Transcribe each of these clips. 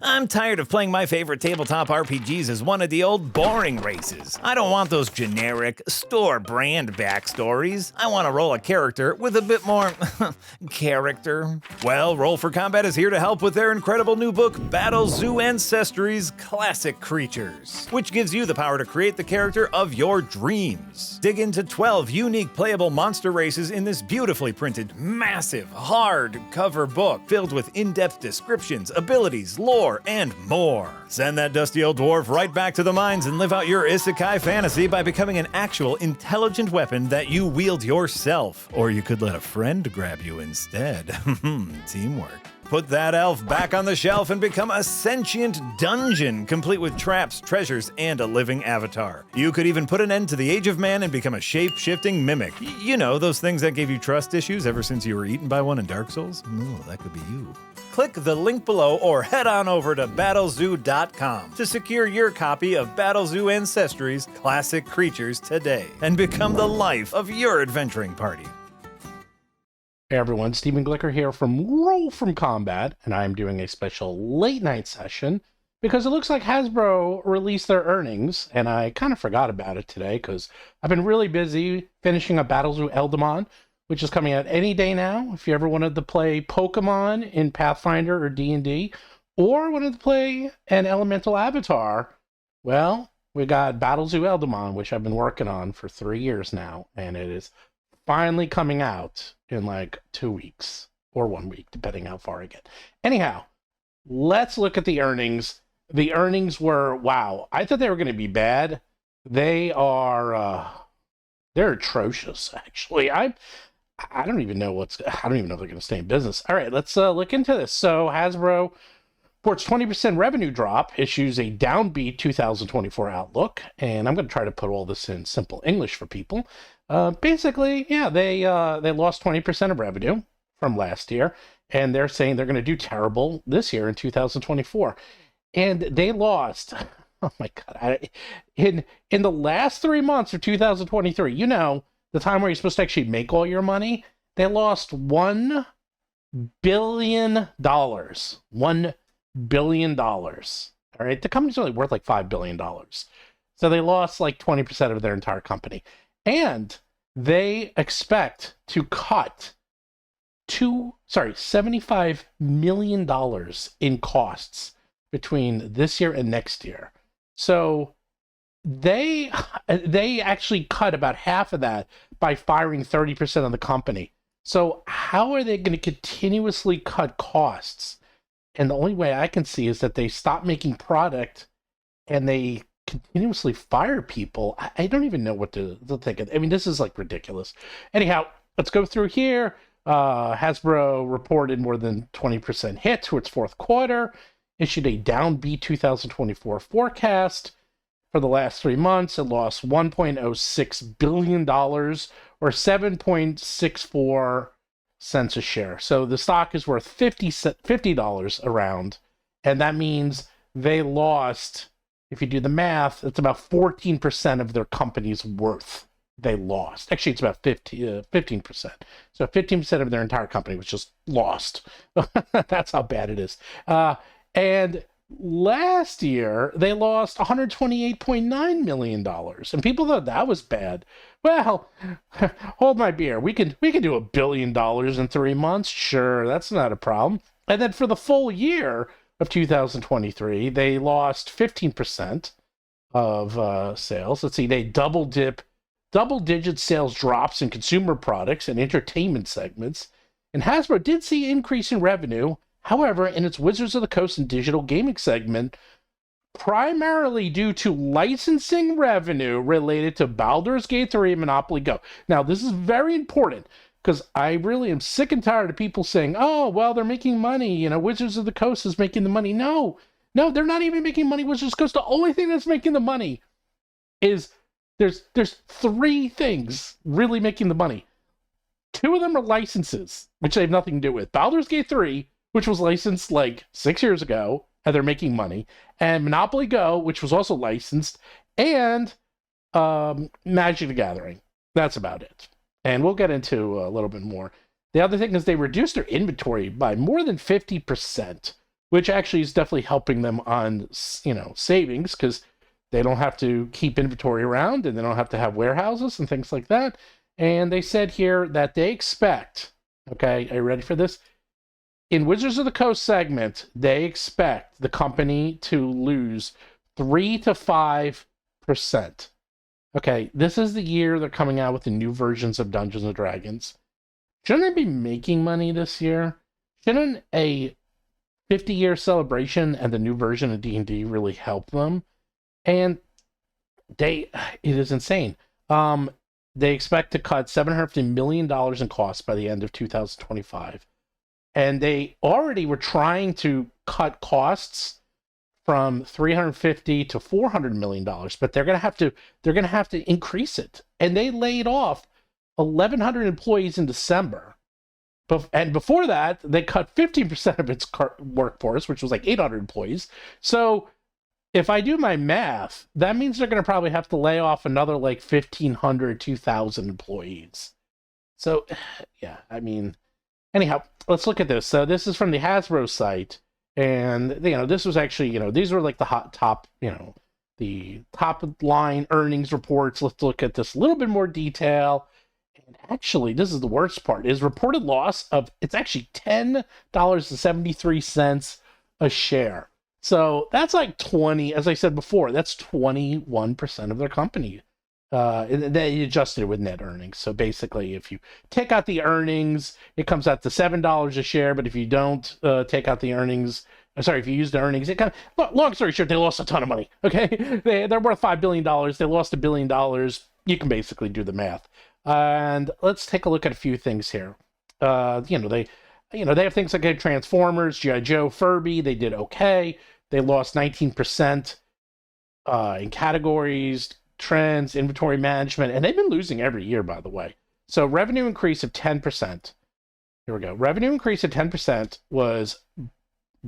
I'm tired of playing my favorite tabletop RPGs as one of the old boring races. I don't want those generic, store-brand backstories. I want to roll a character with a bit more character. Well, Roll for Combat is here to help with their incredible new book, Battle Zoo Ancestry's Classic Creatures, which gives you the power to create the character of your dreams. Dig into 12 unique playable monster races in this beautifully printed, massive, hard-cover book filled with in-depth descriptions, abilities, lore, and more. Send that dusty old dwarf right back to the mines and live out your isekai fantasy by becoming an actual intelligent weapon that you wield yourself. Or you could let a friend grab you instead. Teamwork. Put that elf back on the shelf and become a sentient dungeon, complete with traps, treasures, and a living avatar. You could even put an end to the age of man and become a shape-shifting mimic. You know, those things that gave you trust issues ever since you were eaten by one in Dark Souls? Ooh, that could be you. Click the link below or head on over to battlezoo.com to secure your copy of Battle Zoo Ancestry's Classic Creatures today and become the life of your adventuring party. Hey everyone, Stephen Glicker here from Roll from Combat, and I'm doing a special late night session because it looks like Hasbro released their earnings, and I kind of forgot about it today because I've been really busy finishing up Battle Zoo Eldamon, which is coming out any day now. If you ever wanted to play Pokemon in Pathfinder or D&D, or wanted to play an Elemental Avatar, well, we got Battle Zoo Eldamon, which I've been working on for 3 years now, and it is finally coming out in like 2 weeks or 1 week, depending how far I get. Anyhow, let's look at the earnings. The earnings were, wow, I thought they were going to be bad. They are, they're atrocious, actually. I don't even know if they're going to stay in business. All right, let's look into this. So Hasbro reports 20% revenue drop, issues a downbeat 2024 outlook, and I'm going to try to put all this in simple English for people. Basically, yeah, they lost 20% of revenue from last year, and they're saying they're going to do terrible this year in 2024. And they lost, oh my God, in the last 3 months of 2023, you know, the time where you're supposed to actually make all your money, they lost $1 billion. $1 billion. All right, the company's only worth like $5 billion. So they lost like 20% of their entire company. And they expect to cut $75 million in costs between this year and next year. So they actually cut about half of that by firing 30% of the company. So how are they going to continuously cut costs? And the only way I can see is that they stop making product and they continuously fire people. I don't even know what to think. I mean, this is like ridiculous. Anyhow, let's go through here. Hasbro reported more than 20% hit to its fourth quarter, issued a downbeat 2024 forecast. For the last 3 months, it lost $1.06 billion or 7.64 cents a share. So the stock is worth $50 around, and that means they lost, if you do the math, it's about 14% of their company's worth they lost. Actually, it's about 15%. So 15% of their entire company was just lost. That's how bad it is. And last year, they lost $128.9 million. And people thought that was bad. Well, hold my beer. We can do $1 billion in 3 months. Sure, that's not a problem. And then for the full year of 2023, they lost 15% of sales. Let's see, they double-digit sales drops in consumer products and entertainment segments. And Hasbro did see an increase in revenue. However, in its Wizards of the Coast and digital gaming segment, primarily due to licensing revenue related to Baldur's Gate 3 and Monopoly Go. Now, this is very important because I really am sick and tired of people saying, oh, well, they're making money. You know, Wizards of the Coast is making the money. No, they're not even making money. Wizards of the Coast, the only thing that's making the money is there's 3 things really making the money. 2 of them are licenses, which they have nothing to do with. Baldur's Gate 3, which was licensed like 6 years ago, and they're making money, and Monopoly Go, which was also licensed, and Magic the Gathering. That's about it. And we'll get into a little bit more. The other thing is they reduced their inventory by more than 50%, which actually is definitely helping them on, savings, because they don't have to keep inventory around and they don't have to have warehouses and things like that. And they said here that they expect, okay, are you ready for this? In Wizards of the Coast segment, they expect the company to lose 3 to 5%. Okay, this is the year they're coming out with the new versions of Dungeons and Dragons. Shouldn't they be making money this year? Shouldn't a 50-year celebration and the new version of D&D really help them? And it is insane. They expect to cut $750 million in costs by the end of 2025. And they already were trying to cut costs from $350 to $400 million, but they're going to have to increase it. And they laid off 1,100 employees in December. And before that, they cut 15% of its workforce, which was like 800 employees. So if I do my math, that means they're going to probably have to lay off another like 1,500, 2,000 employees. So, yeah, I mean, anyhow, let's look at this. So this is from the Hasbro site. And, this was actually, these were like the top line earnings reports. Let's look at this a little bit more detail. And actually, this is the worst part, is reported loss of, it's actually $10.73 a share. So that's like 20, as I said before, that's 21% of their company. They adjusted it with net earnings. So basically, if you take out the earnings, it comes out to $7 a share. But if you don't take out the earnings, if you use the earnings, long story short, they lost a ton of money. Okay, they're worth $5 billion. They lost $1 billion. You can basically do the math. And let's take a look at a few things here. They have things like Transformers, G.I. Joe, Furby. They did okay. They lost 19% in categories, trends, inventory management, and they've been losing every year, by the way. So revenue increase of 10%. Here we go. Revenue increase of 10% was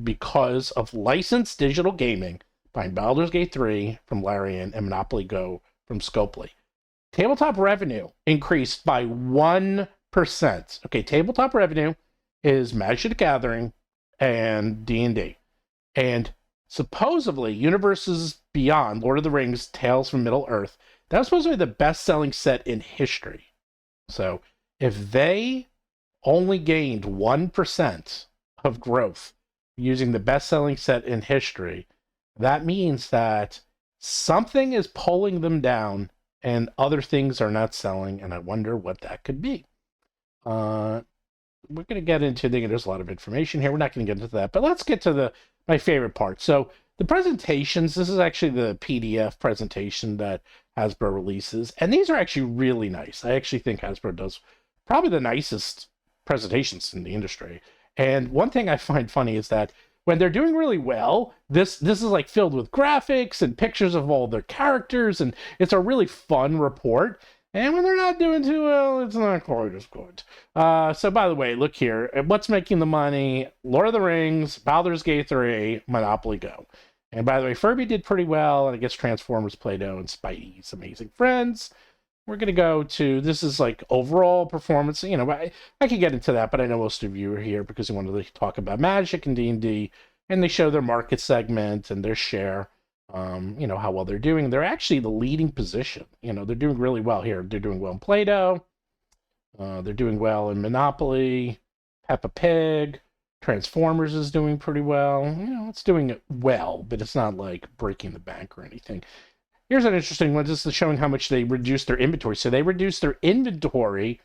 because of licensed digital gaming behind Baldur's Gate 3 from Larian and Monopoly Go from Scopely. Tabletop revenue increased by 1%. Okay, tabletop revenue is Magic the Gathering and D&D. And supposedly, Universes Beyond, Lord of the Rings, Tales from Middle-earth, that was supposed to be the best-selling set in history. So, if they only gained 1% of growth using the best-selling set in history, that means that something is pulling them down and other things are not selling, and I wonder what that could be. We're going to get into, there's a lot of information here. We're not going to get into that, but let's get to my favorite part. So the presentations, this is actually the PDF presentation that Hasbro releases, and these are actually really nice. I actually think Hasbro does probably the nicest presentations in the industry. And one thing I find funny is that when they're doing really well, this is like filled with graphics and pictures of all their characters, and it's a really fun report. And when they're not doing too well, it's not quite as good. So by the way, look here. What's making the money? Lord of the Rings, Baldur's Gate 3, Monopoly Go. And by the way, Furby did pretty well, and I guess Transformers, Play-Doh, and Spidey's Amazing Friends. We're going to go to, this is like overall performance. I could get into that, but I know most of you are here because you wanted to talk about Magic and D&D, and they show their market segment and their share, how well they're doing. They're actually the leading position. They're doing really well here. They're doing well in Play-Doh. They're doing well in Monopoly, Peppa Pig. Transformers is doing pretty well. It's doing well, but it's not like breaking the bank or anything. Here's an interesting one. This is showing how much they reduced their inventory. So they reduced their inventory.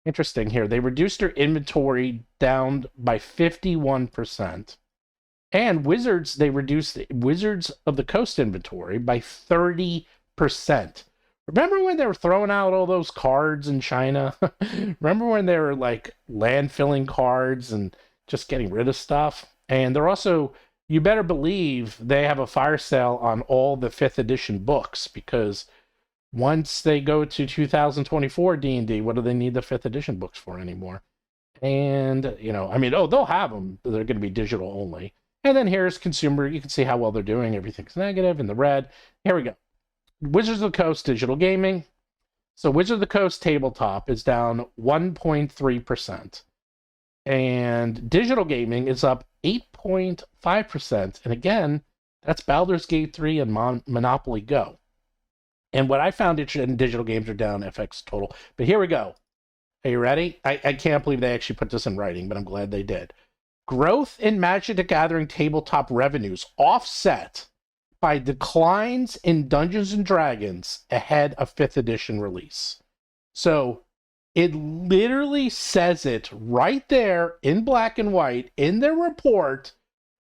Interesting here. They reduced their inventory down by 51%. And Wizards, they reduced the Wizards of the Coast inventory by 30%. Remember when they were throwing out all those cards in China? Remember when they were like landfilling cards and just getting rid of stuff? And they're also, you better believe they have a fire sale on all the 5th edition books, because once they go to 2024 D&D, what do they need the 5th edition books for anymore? And, they'll have them. They're going to be digital only. And then here's consumer. You can see how well they're doing. Everything's negative in the red. Here we go. Wizards of the Coast digital gaming. So Wizards of the Coast tabletop is down 1.3%. And digital gaming is up 8.5%. And again, that's Baldur's Gate 3 and Monopoly Go. And what I found interesting in digital games are down FX total. But here we go. Are you ready? I can't believe they actually put this in writing, but I'm glad they did. Growth in Magic the Gathering tabletop revenues offset by declines in Dungeons and Dragons ahead of 5th edition release. So it literally says it right there in black and white in their report.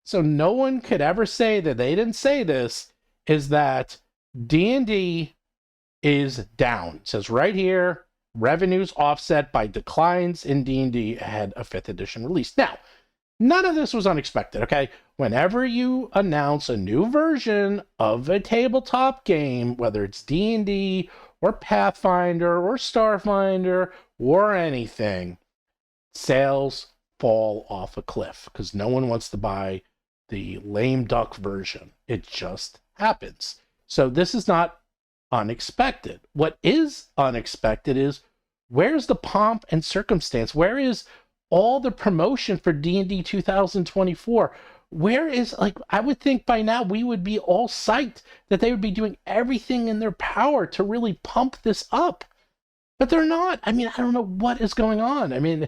So no one could ever say that they didn't say this, is that D&D is down. It says right here, revenues offset by declines in D&D ahead of 5th edition release. Now, none of this was unexpected, okay? Whenever you announce a new version of a tabletop game, whether it's D&D or Pathfinder or Starfinder or anything, sales fall off a cliff because no one wants to buy the lame duck version. It just happens. So this is not unexpected. What is unexpected is, where's the pomp and circumstance? Where is all the promotion for D&D 2024? Where is, like, I would think by now we would be all psyched that they would be doing everything in their power to really pump this up. But they're not. I mean, I don't know what is going on. I mean,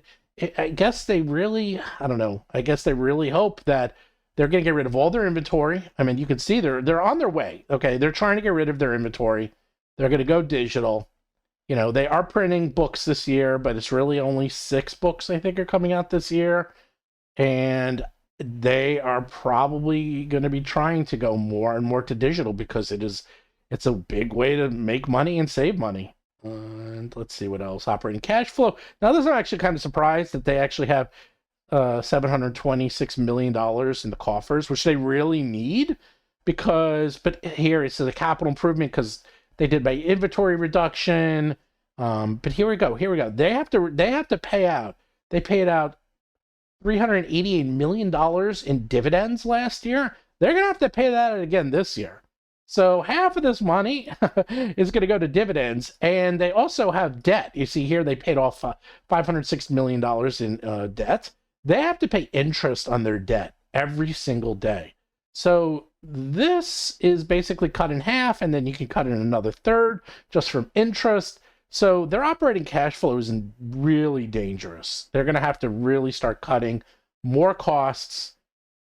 I guess they really, I don't know. I guess they really hope that they're going to get rid of all their inventory. I mean, you can see they're on their way. Okay, they're trying to get rid of their inventory. They're going to go digital. You know, they are printing books this year, but it's really only 6 books, I think, are coming out this year. And they are probably going to be trying to go more and more to digital because it's a big way to make money and save money. And let's see what else. Operating cash flow. Now, this is actually kind of surprised that they actually have $726 million in the coffers, which they really need, but here it says a capital improvement because they did by inventory reduction. But here we go. They have to pay out. They paid out $388 million in dividends last year. They're going to have to pay that again this year. So half of this money is going to go to dividends, and they also have debt. You see here, they paid off $506 million in debt. They have to pay interest on their debt every single day. So this is basically cut in half, and then you can cut in another third just from interest. So their operating cash flow is really dangerous. They're going to have to really start cutting more costs.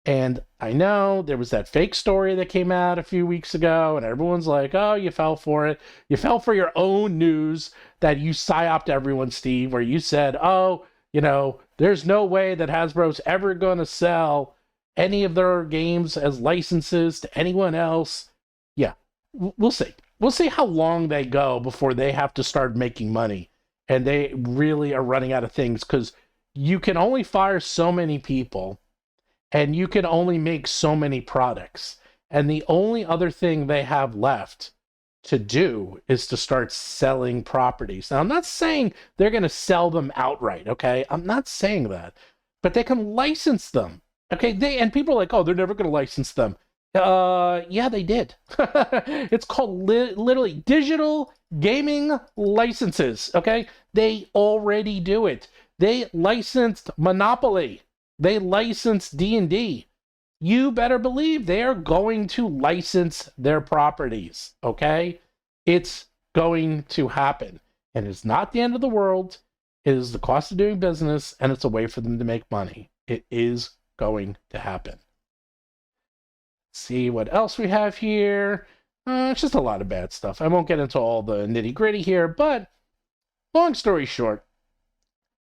And I know there was that fake story that came out a few weeks ago, and everyone's like, oh, you fell for it. You fell for your own news that you psyoped everyone, Steve, where you said, oh, you know, there's no way that Hasbro's ever going to sell any of their games as licenses to anyone else. Yeah, we'll see. We'll see how long they go before they have to start making money. And they really are running out of things because you can only fire so many people and you can only make so many products. And the only other thing they have left to do is to start selling properties. Now, I'm not saying they're going to sell them outright, okay? I'm not saying that. But they can license them, okay? And people are like, oh, they're never going to license them. Yeah, they did. It's called literally digital gaming licenses, okay? They already do it. They licensed Monopoly. They licensed D&D. You better believe they are going to license their properties, okay? It's going to happen. And it's not the end of the world. It is the cost of doing business, and it's a way for them to make money. It is going to happen. See what else we have here. It's just a lot of bad stuff. I won't get into all the nitty-gritty here, but long story short,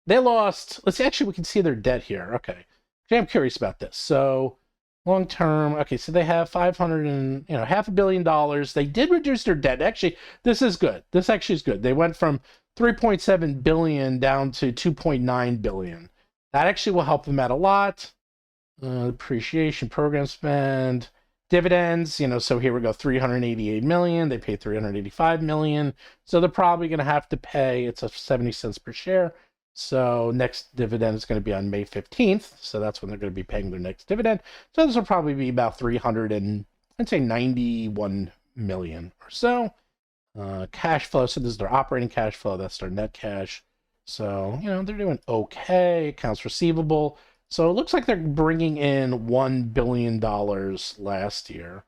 they lost. Let's see, actually, we can see their debt here. Okay. I'm curious about this. So, long term, okay, so they have $500 million. They did reduce their debt. Actually, this is good. This actually is good. They went from $3.7 billion down to $2.9 billion. That actually will help them out a lot. Depreciation, program spend, dividends, so here we go, $388 million. They pay $385 million. So they're probably going to have to pay, it's a 70 cents per share. So next dividend is going to be on May 15th. So that's when they're going to be paying their next dividend. So this will probably be about $91 million or so. Cash flow. So this is their operating cash flow. That's their net cash. So, they're doing okay. Accounts receivable. So it looks like they're bringing in $1 billion last year.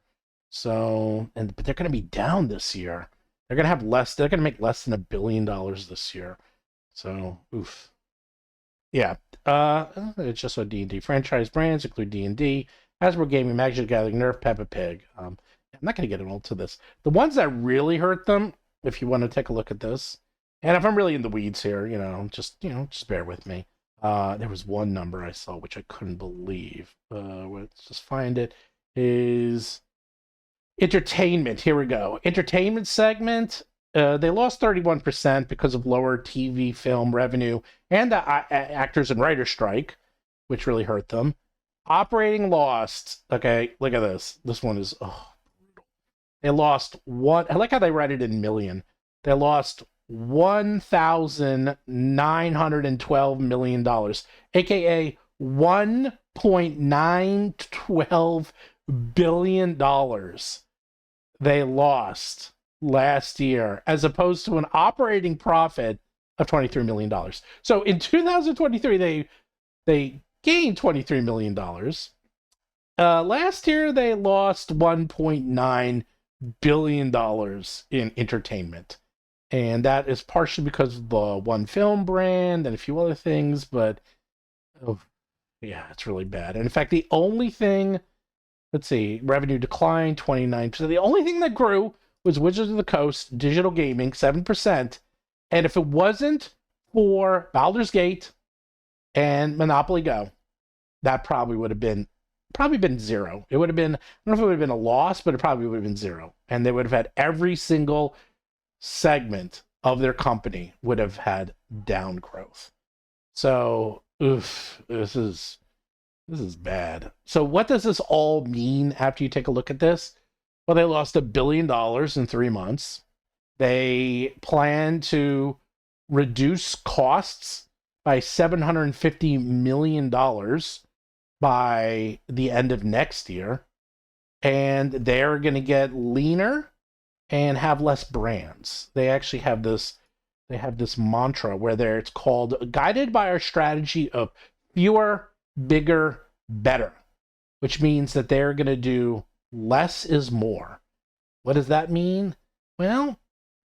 So, but they're going to be down this year. They're going to have less. They're going to make less than $1 billion this year. So, oof. Yeah. It's just a D&D franchise brands include D&D, Hasbro Gaming, Magic the Gathering, Nerf, Peppa Pig. I'm not going to get into this. The ones that really hurt them, if you want to take a look at this, and if I'm really in the weeds here, just bear with me. There was one number I saw which I couldn't believe. Let's just find it. Is entertainment. Here we go. Entertainment segment. They lost 31% because of lower TV film revenue and the actors and writers strike, which really hurt them. Operating lost. Okay, look at this. This one is brutal. They lost one. I like how they write it in million. They lost $1,912 million, aka $1.912 billion they lost last year, as opposed to an operating profit of $23 million. So in 2023, they gained $23 million. Last year, they lost $1.9 billion in entertainment. And that is partially because of the one film brand and a few other things, but yeah, it's really bad. And in fact, the only thing, let's see, revenue declined 29%. The only thing that grew was Wizards of the Coast, digital gaming, 7%. And if it wasn't for Baldur's Gate and Monopoly Go, that probably would have been zero. It would have been, I don't know if it would have been a loss, but it probably would have been zero. And they would have had every single segment of their company would have had down growth. So, this is bad. So what does this all mean after you take a look at this? Well, they lost $1 billion in 3 months. They plan to reduce costs by $750 million by the end of next year. And they're going to get leaner and have less brands. They actually have this mantra where it's called guided by our strategy of fewer, bigger, better, which means that they're going to do less is more. What does that mean? Well,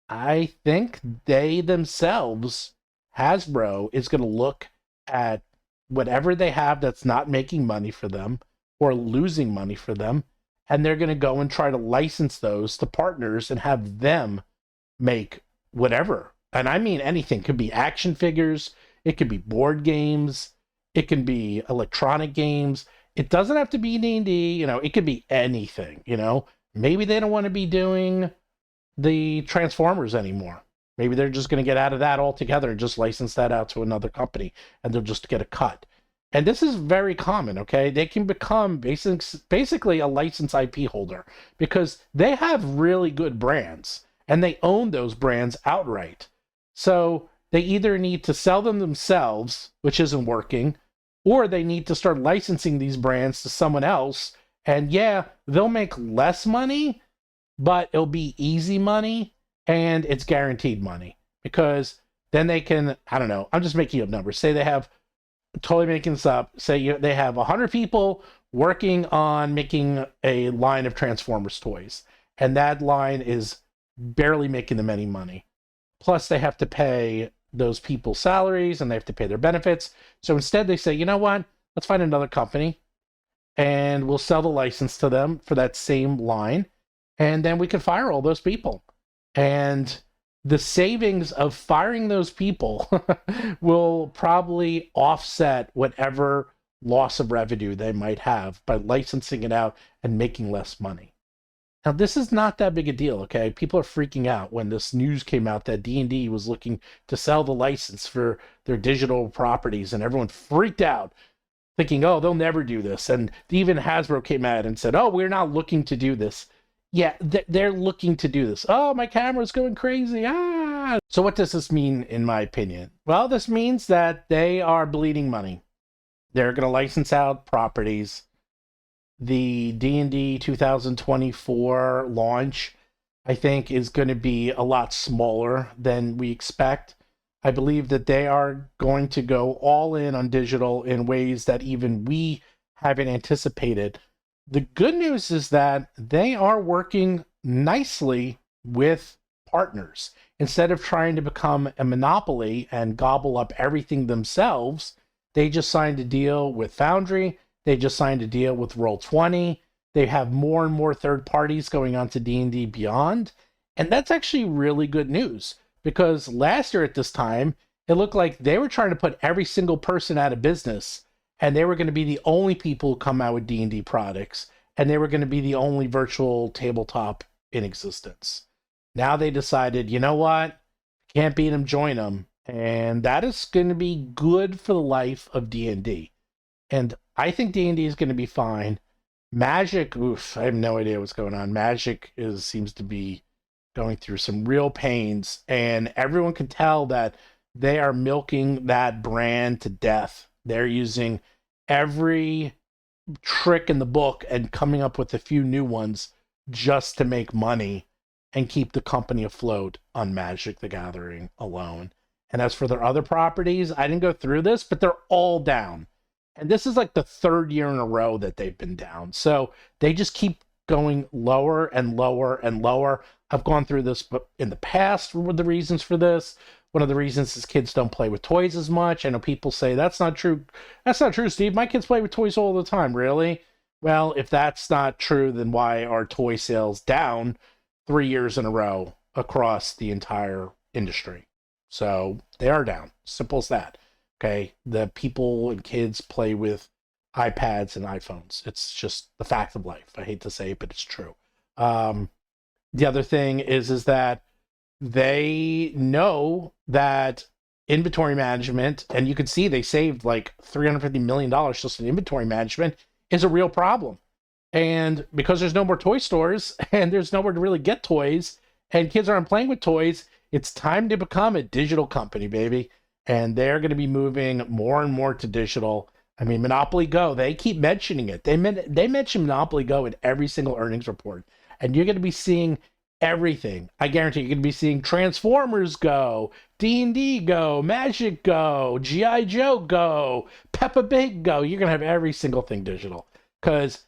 I think they themselves, Hasbro, is going to look at whatever they have that's not making money for them or losing money for them, and they're going to go and try to license those to partners and have them make whatever. And I mean anything. It could be action figures, it could be board games, it can be electronic games. It doesn't have to be D&D, it could be anything, Maybe they don't want to be doing the Transformers anymore. Maybe they're just going to get out of that altogether and just license that out to another company, and they'll just get a cut. And this is very common, okay? They can become basically a licensed IP holder because they have really good brands, and they own those brands outright. So they either need to sell them themselves, which isn't working, or they need to start licensing these brands to someone else. And yeah, they'll make less money, but it'll be easy money, and it's guaranteed money. Because then they can, I don't know, I'm just making up numbers. Say they have, totally making this up, say they have 100 people working on making a line of Transformers toys, and that line is barely making them any money. Plus, they have to pay those people's salaries, and they have to pay their benefits. So instead, they say, you know what? Let's find another company, and we'll sell the license to them for that same line, and then we can fire all those people. And the savings of firing those people will probably offset whatever loss of revenue they might have by licensing it out and making less money. Now, this is not that big a deal, okay? People are freaking out when this news came out that D&D was looking to sell the license for their digital properties, and everyone freaked out, thinking, oh, they'll never do this. And even Hasbro came out and said, oh, we're not looking to do this. Yeah, they're looking to do this. Oh, my camera's going crazy. Ah! So what does this mean, in my opinion? Well, this means that they are bleeding money. They're going to license out properties. The D&D 2024 launch, I think, is going to be a lot smaller than we expect. I believe that they are going to go all in on digital in ways that even we haven't anticipated. The good news is that they are working nicely with partners. Instead of trying to become a monopoly and gobble up everything themselves, they just signed a deal with Foundry. They just signed a deal with Roll20. They have more and more third parties going on to D&D Beyond. And that's actually really good news, because last year at this time, it looked like they were trying to put every single person out of business, and they were going to be the only people who come out with D&D products, and they were going to be the only virtual tabletop in existence. Now they decided, you know what? Can't beat them, join them. And that is going to be good for the life of D&D. And I think D&D is going to be fine. Magic, oof, I have no idea what's going on. Magic seems to be going through some real pains, and everyone can tell that they are milking that brand to death. They're using every trick in the book and coming up with a few new ones just to make money and keep the company afloat on Magic the Gathering alone. And as for their other properties, I didn't go through this, but they're all down. And this is like the third year in a row that they've been down. So they just keep going lower and lower and lower. I've gone through this in the past with the reasons for this. One of the reasons is kids don't play with toys as much. I know people say, that's not true. That's not true, Steve. My kids play with toys all the time. Really? Well, if that's not true, then why are toy sales down 3 years in a row across the entire industry? So they are down. Simple as that. Okay. The people and kids play with iPads and iPhones. It's just the fact of life. I hate to say it, but it's true. The other thing is that they know that inventory management, and you can see they saved like $350 million just in inventory management, is a real problem. And because there's no more toy stores and there's nowhere to really get toys and kids aren't playing with toys, it's time to become a digital company, baby. And they're going to be moving more and more to digital. I mean, Monopoly Go, they keep mentioning it. They mention Monopoly Go in every single earnings report. And you're going to be seeing everything. I guarantee you're going to be seeing Transformers Go, D&D Go, Magic Go, G.I. Joe Go, Peppa Pig Go. You're going to have every single thing digital because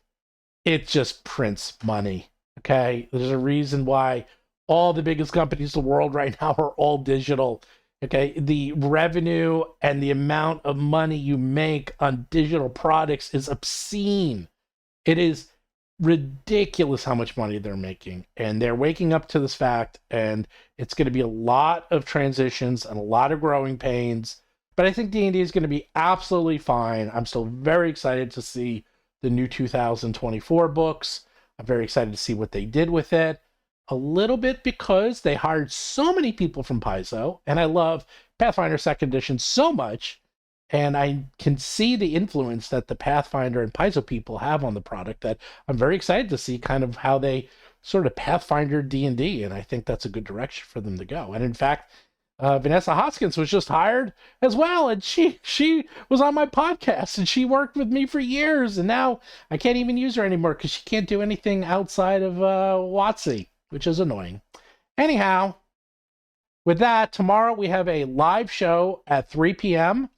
it just prints money, okay? There's a reason why all the biggest companies in the world right now are all digital, okay? The revenue and the amount of money you make on digital products is obscene. It is ridiculous how much money they're making, and they're waking up to this fact, and it's going to be a lot of transitions and a lot of growing pains, but I think D&D is going to be absolutely fine. I'm still very excited to see the new 2024 books. I'm very excited to see what they did with it. A little bit because they hired so many people from Paizo, and I love Pathfinder 2nd Edition so much, and I can see the influence that the Pathfinder and Paizo people have on the product, that I'm very excited to see kind of how they sort of Pathfinder D&D, and I think that's a good direction for them to go. And in fact, Vanessa Hoskins was just hired as well, and she was on my podcast, and she worked with me for years, and now I can't even use her anymore because she can't do anything outside of wotc, which is annoying. Anyhow, with that, tomorrow we have a live show at 3 p.m.,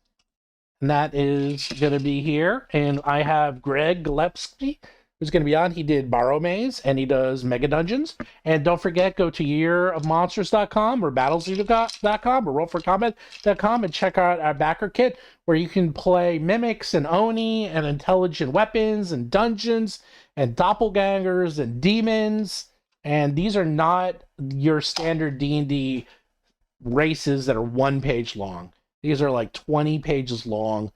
and that is going to be here, and I have Greg Gillespie, who's going to be on. He did Borrow Maze, and he does Mega Dungeons. And don't forget, go to yearofmonsters.com or battlezero.com or rollforcombat.com and check out our backer kit, where you can play mimics and Oni and intelligent weapons and dungeons and doppelgangers and demons. And these are not your standard D&D races that are 1 page long. These are like 20 pages long,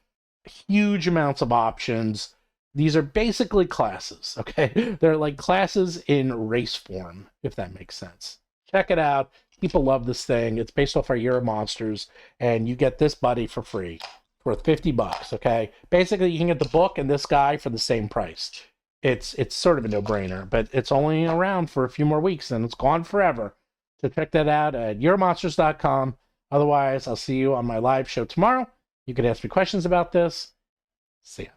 huge amounts of options. These are basically classes, okay? They're like classes in race form, if that makes sense. Check it out. People love this thing. It's based off our Year of Monsters, and you get this buddy for free, worth $50, okay? Basically, you can get the book and this guy for the same price. It's sort of a no-brainer, but it's only around for a few more weeks, and it's gone forever. So check that out at yearofmonsters.com. Otherwise, I'll see you on my live show tomorrow. You can ask me questions about this. See ya.